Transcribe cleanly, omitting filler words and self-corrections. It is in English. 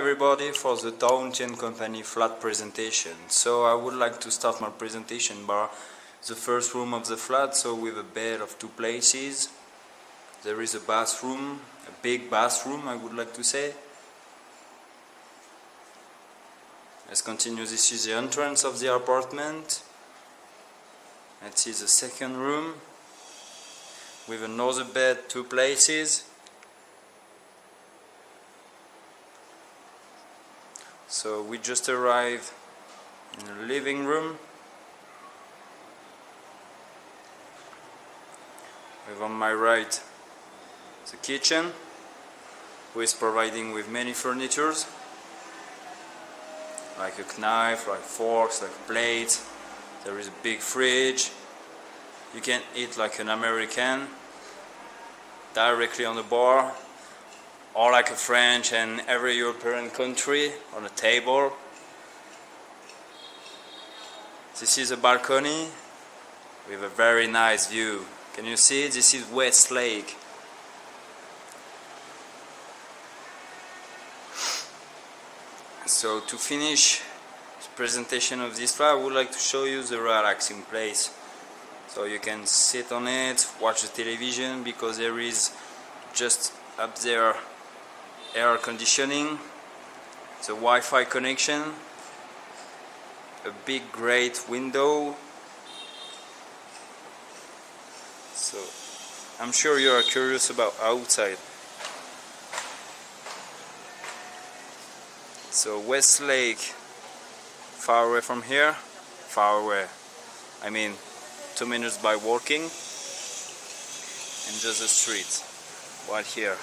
everybody for the Dow Chain Company flat presentation. So I would like to start my presentation by the first room of the flat, so with a bed of 2 places. There is a bathroom, a big bathroom I would like to say. Let's continue. This is the entrance of the apartment. Let's see the second room with another bed, 2 places. So we just arrived in the living room with on my right the kitchen, who is providing with many furnitures like a knife, like forks, like plates. There is a big fridge. You can eat like an American directly on the bar, or like a French and every European country on a table. This is a balcony with a very nice view. Can you see? This is West Lake. So to finish the presentation of this flat, I would like to show you the relaxing place. So you can sit on it, watch the television, because there is just up there air conditioning, the Wi-Fi connection, a big great window. So I'm sure you are curious about outside. So West Lake, far away from here, far away, I mean 2 minutes by walking, and just the street right here.